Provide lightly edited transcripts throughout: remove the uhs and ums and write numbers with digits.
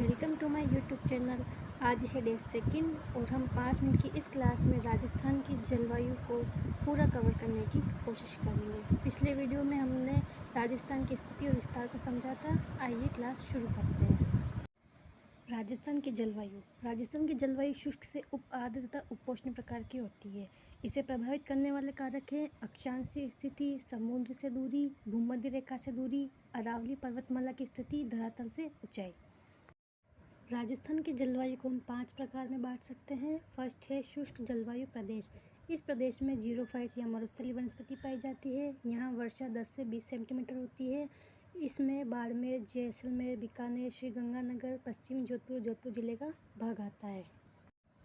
Welcome to my YouTube channel. आज है day second और हम 5 मिनट की इस क्लास में राजस्थान की जलवायु को पूरा कवर करने की कोशिश करेंगे। पिछले वीडियो में हमने राजस्थान की स्थिति और विस्तार को समझा था। आइए क्लास शुरू करते हैं। राजस्थान की जलवायु शुष्क से उप आर्द्र तथा उपोष्ण प्रकार की होती है। इसे प्रभावित करने वाले कारक हैं अक्षांशीय स्थिति, समुद्र से दूरी, भूमध्य रेखा से दूरी, अरावली पर्वतमाला की स्थिति, धरातल से ऊंचाई। राजस्थान की जलवायु को हम 5 प्रकार में बांट सकते हैं। फर्स्ट है शुष्क जलवायु प्रदेश। इस प्रदेश में जीरोफाइट्स या मरुस्थलीय वनस्पति पाई जाती है। यहाँ वर्षा 10 से 20 सेंटीमीटर होती है। इसमें बाड़मेर, जैसलमेर, बीकानेर, श्रीगंगानगर, पश्चिमी जोधपुर जिले का भाग आता है।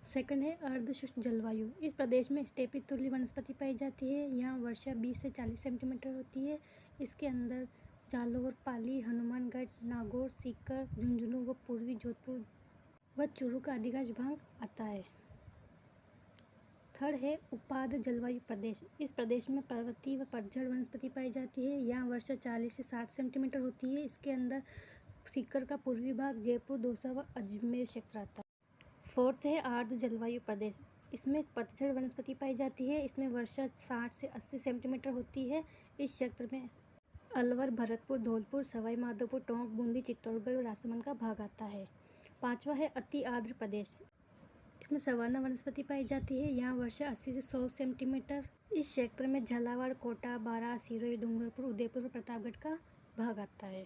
सेकंड है अर्धशुष्क जलवायु। इस प्रदेश में स्टेपी तुल्य वनस्पति पाई जाती है। यहाँ वर्षा 20 से 40 सेंटीमीटर होती है। इसके अंदर जालोर, पाली, हनुमानगढ़, नागौर, सीकर, झुंझुनू व पूर्वी जोधपुर व चूरू का अधिकांश भाग आता है। थर्ड है उपार्द्र जलवायु प्रदेश। इस प्रदेश में पर्वतीय व पतझड़ वनस्पति पाई जाती है। यहाँ वर्षा 40 से 60 सेंटीमीटर होती है। इसके अंदर सीकर का पूर्वी भाग, जयपुर, दौसा व अजमेर क्षेत्र आता है। फोर्थ है आर्द्र जलवायु प्रदेश। इसमें पतझड़ वनस्पति पाई जाती है। इसमें वर्षा 60 से 80 सेंटीमीटर होती है। इस क्षेत्र में अलवर, भरतपुर, धौलपुर, सवाई माधोपुर, टोंक, बूंदी, चित्तौड़गढ़ और राजसमंद का भाग आता है। पांचवा है अति आर्द्र प्रदेश। इसमें सवाना वनस्पति पाई जाती है। यहाँ वर्षा 80 से 100 सेंटीमीटर। इस क्षेत्र में झालावाड़, कोटा, बारां, सिरोही, डूंगरपुर, उदयपुर और प्रतापगढ़ का भाग आता है।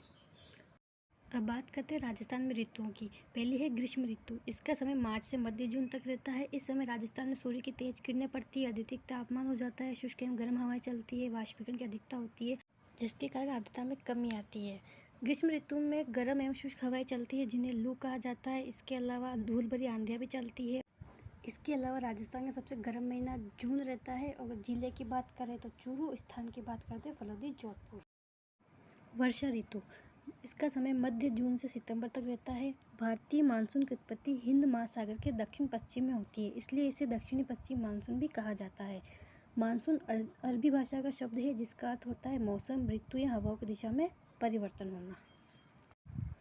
अब बात करते हैं राजस्थान में ऋतुओं की। पहली है ग्रीष्म ऋतु। इसका समय मार्च से मध्य जून तक रहता है। इस समय राजस्थान में सूर्य की तेज किरणें पड़ती है, अधिक तापमान हो जाता है, शुष्क एवं गर्म हवाएं चलती है, वाष्पीकरण की अधिकता होती है, जिसके कारण आर्द्रता में कमी आती है। ग्रीष्म ऋतु में गर्म एवं शुष्क हवाएं चलती है, जिन्हें लू कहा जाता है। इसके अलावा धूल भरी आंधियाँ भी चलती है। इसके अलावा राजस्थान का सबसे गर्म महीना जून रहता है। और जिले की बात करें तो चूरू, स्थान की बात करते हैं फलोदी, जोधपुर। वर्षा ऋतु। इसका समय मध्य जून से सितंबर तक रहता है। भारतीय मानसून की उत्पत्ति हिंद महासागर के दक्षिण पश्चिम में होती है, इसलिए इसे दक्षिणी पश्चिम मानसून भी कहा जाता है। मानसून अरबी भाषा का शब्द है, जिसका अर्थ होता है मौसम, ऋतु या हवाओं की दिशा में परिवर्तन होना।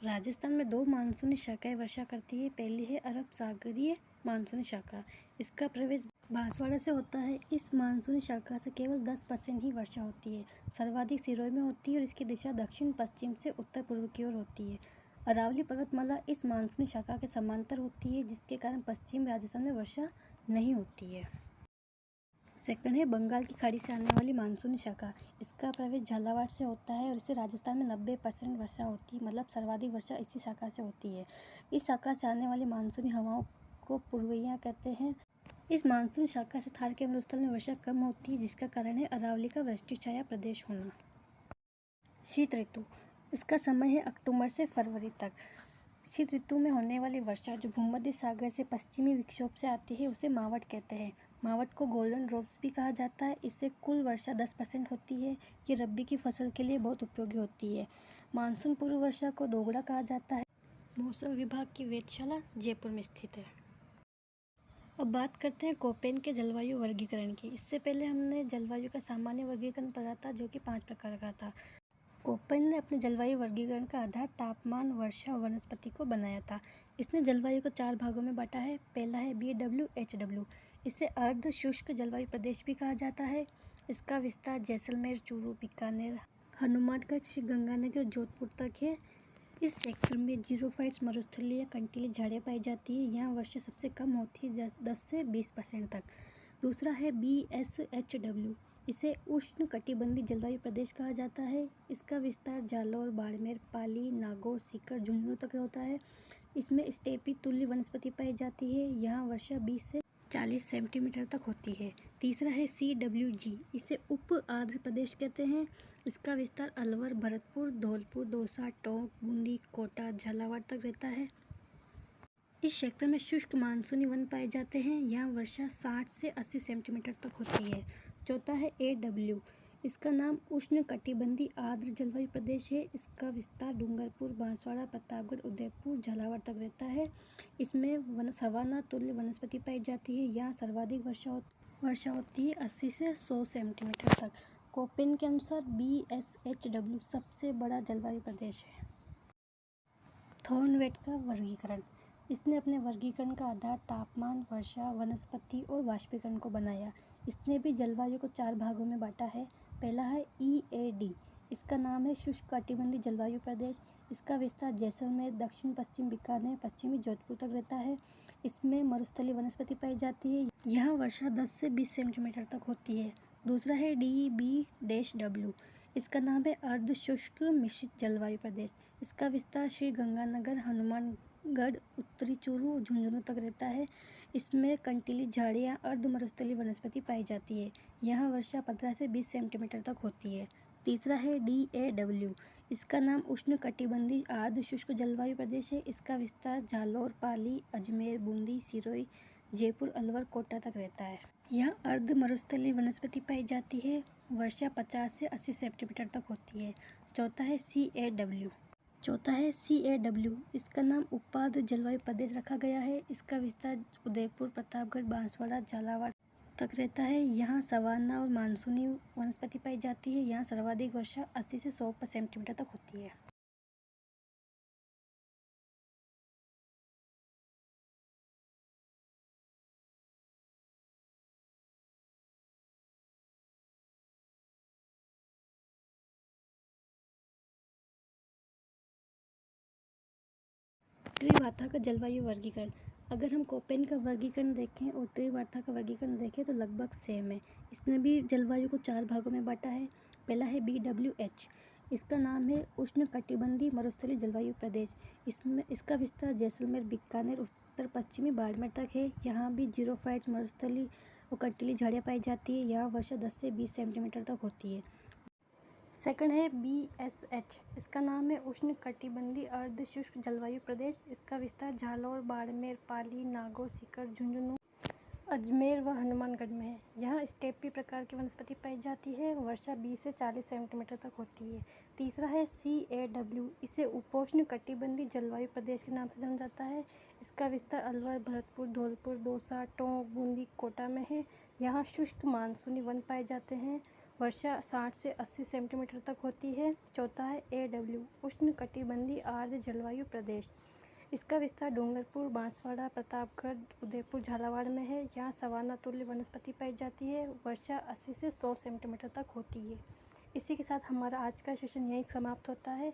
राजस्थान में 2 मानसूनी शाखाएं वर्षा करती है। पहली है अरब सागरीय मानसूनी शाखा। इसका प्रवेश बांसवाड़ा से होता है। इस मानसूनी शाखा से केवल 10% ही वर्षा होती है। सर्वाधिक सिरोही में होती है और इसकी दिशा दक्षिण पश्चिम से उत्तर पूर्व की ओर होती है। अरावली पर्वतमाला इस मानसूनी शाखा के समांतर होती है, जिसके कारण पश्चिम राजस्थान में वर्षा नहीं होती है। सेकंड है बंगाल की खाड़ी से आने वाली मानसूनी शाखा। इसका प्रवेश झालावाड़ से होता है और इससे राजस्थान में 90% वर्षा होती है, मतलब सर्वाधिक वर्षा इसी शाखा से होती है। इस शाखा से आने वाली मानसूनी हवाओं को पूर्वइया कहते हैं। इस मानसून शाखा से थार के मरुस्थल में वर्षा कम होती है, जिसका कारण है अरावली का वृष्टि छाया प्रदेश होना। शीत ऋतु। इसका समय है अक्टूबर से फरवरी तक। शीत ऋतु में होने वाली वर्षा जो भूमध्य सागर से पश्चिमी विक्षोभ से आती है, उसे मावट कहते हैं। मावट को गोल्डन ड्रॉप्स भी कहा जाता है। इससे कुल वर्षा 10% होती है। ये रब्बी की फसल के लिए बहुत उपयोगी होती है। मानसून पूर्व वर्षा को दोगड़ा कहा जाता है। मौसम विभाग की वेधशाला जयपुर में स्थित है। अब बात करते हैं कोपेन के जलवायु वर्गीकरण की। इससे पहले हमने जलवायु का सामान्य वर्गीकरण पढ़ा था, जो कि 5 प्रकार का था। कोपेन ने अपने जलवायु वर्गीकरण का आधार तापमान, वर्षा और वनस्पति को बनाया था। इसने जलवायु को 4 भागों में बांटा है। पहला है BWHW। इसे अर्ध शुष्क जलवायु प्रदेश भी कहा जाता है। इसका विस्तार जैसलमेर, चूरू, बीकानेर, हनुमानगढ़, श्रीगंगानगर, जोधपुर तक है। इस क्षेत्र में जीरोफाइट्स, मरुस्थलीय कंटीली झाड़ियाँ पाई जाती है। यहाँ वर्षा सबसे कम होती है, 10 से 20% तक। दूसरा है BSHW। इसे उष्ण कटिबंधीय जलवायु प्रदेश कहा जाता है। इसका विस्तार जालौर, बाड़मेर, पाली, नागौर, सीकर, झुंझुनू तक होता है। इसमें स्टेपी तुल्य वनस्पति पाई जाती है। यहाँ वर्षा 20 से 40 सेंटीमीटर तक होती है। तीसरा है CWG। इसे उप आर्द्र प्रदेश कहते हैं। इसका विस्तार अलवर, भरतपुर, धौलपुर, दौसा, टोंक, बूंदी, कोटा, झालावाड़ तक रहता है। इस क्षेत्र में शुष्क मानसूनी वन पाए जाते हैं। यहाँ वर्षा 60 से 80 सेंटीमीटर तक होती है। चौथा है AW। इसका नाम उष्ण कटिबंधीय आर्द्र जलवायु प्रदेश है। इसका विस्तार डूंगरपुर, बांसवाड़ा, प्रतापगढ़, उदयपुर, झालावाड़ तक रहता है। इसमें सवाना तुल्य वनस्पति पाई जाती है। यहाँ सर्वाधिक वर्षा होती है 80 से 100 सेंटीमीटर तक। कोपेन के अनुसार BSHW सबसे बड़ा जलवायु प्रदेश है। थॉर्नवेट का वर्गीकरण। इसने अपने वर्गीकरण का आधार तापमान, वर्षा, वनस्पति और वाष्पीकरण को बनाया। इसने भी जलवायु को 4 भागों में बांटा है। पहला है EAD। इसका नाम है शुष्क कटिबंधीय जलवायु प्रदेश। इसका विस्तार जैसलमेर, दक्षिण पश्चिम बीकानेर, पश्चिमी जोधपुर तक रहता है। इसमें मरुस्थलीय वनस्पति पाई जाती है। यहाँ वर्षा 10 से 20 सेंटीमीटर तक होती है। दूसरा है DB-W। इसका नाम है अर्ध शुष्क मिश्रित जलवायु प्रदेश। इसका विस्तार श्री गंगानगर, हनुमानगढ़, उत्तरी चूरू, झुंझुनू तक रहता है। इसमें कंटीली झाड़ियाँ, अर्ध मरुस्थलीय वनस्पति पाई जाती है। यहाँ वर्षा 15 से 20 सेंटीमीटर तक होती है। तीसरा है DAW। इसका नाम उष्ण कटिबंधीय अर्ध शुष्क जलवायु प्रदेश है। इसका विस्तार जालौर, पाली, अजमेर, बूंदी, सिरोही, जयपुर, अलवर, कोटा तक रहता है। यहाँ अर्ध मरुस्थलीय वनस्पति पाई जाती है। वर्षा 50 से 80 सेंटीमीटर तक होती है। चौथा है CAW। इसका नाम उपार्ध जलवायु प्रदेश रखा गया है। इसका विस्तार उदयपुर, प्रतापगढ़, बांसवाड़ा, झालावाड़ तक रहता है। यहाँ सवाना और मानसूनी वनस्पति पाई जाती है। यहाँ सर्वाधिक वर्षा 80 से 100 सेंटीमीटर तक होती है। उत्तरी वार्ता का जलवायु वर्गीकरण। अगर हम कोपेन का वर्गीकरण देखें और उत्तरी वार्ता का वर्गीकरण देखें तो लगभग सेम है। इसने भी जलवायु को 4 भागों में बांटा है। पहला है BWH। इसका नाम है उष्ण कटिबंधीय मरुस्थलीय जलवायु प्रदेश। इसका विस्तार जैसलमेर, बीकानेर, उत्तर पश्चिमी बाड़मेर तक है। यहाँ भी जीरोफाइट्स, मरुस्थलीय और कंटीली झाड़ियाँ पाई जाती है। यहाँ वर्षा 10 से 20 सेंटीमीटर तक होती है। सेकंड है BSH। इसका नाम है उष्ण कटिबंधीय अर्ध शुष्क जलवायु प्रदेश। इसका विस्तार झालौर, बाड़मेर, पाली, नागौर, सीकर, झुंझुनू, अजमेर व हनुमानगढ़ में है। यहाँ स्टेपी प्रकार की वनस्पति पाई जाती है। वर्षा 20 से 40 सेंटीमीटर तक होती है। तीसरा है CAW। इसे उपोष्ण कटिबंधीय जलवायु प्रदेश के नाम से जाना जाता है। इसका विस्तार अलवर, भरतपुर, धौलपुर, दौसा, टोंक, बूंदी, कोटा में है। यहाँ शुष्क मानसूनी वन पाए जाते हैं। वर्षा 60 से 80 सेंटीमीटर तक होती है। चौथा है AW, उष्ण कटिबंधीय आर्द्र जलवायु प्रदेश। इसका विस्तार डूंगरपुर, बांसवाड़ा, प्रतापगढ़, उदयपुर, झालावाड़ में है। यहाँ सवाना तुल्य वनस्पति पाई जाती है। वर्षा 80 से 100 सेंटीमीटर तक होती है। इसी के साथ हमारा आज का सेशन यहीं समाप्त होता है।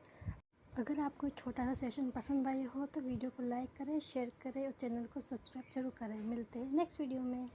अगर आपको छोटा सा सेशन पसंद आया हो तो वीडियो को लाइक करें, शेयर करें और चैनल को सब्सक्राइब जरूर करें। मिलते हैं नेक्स्ट वीडियो में।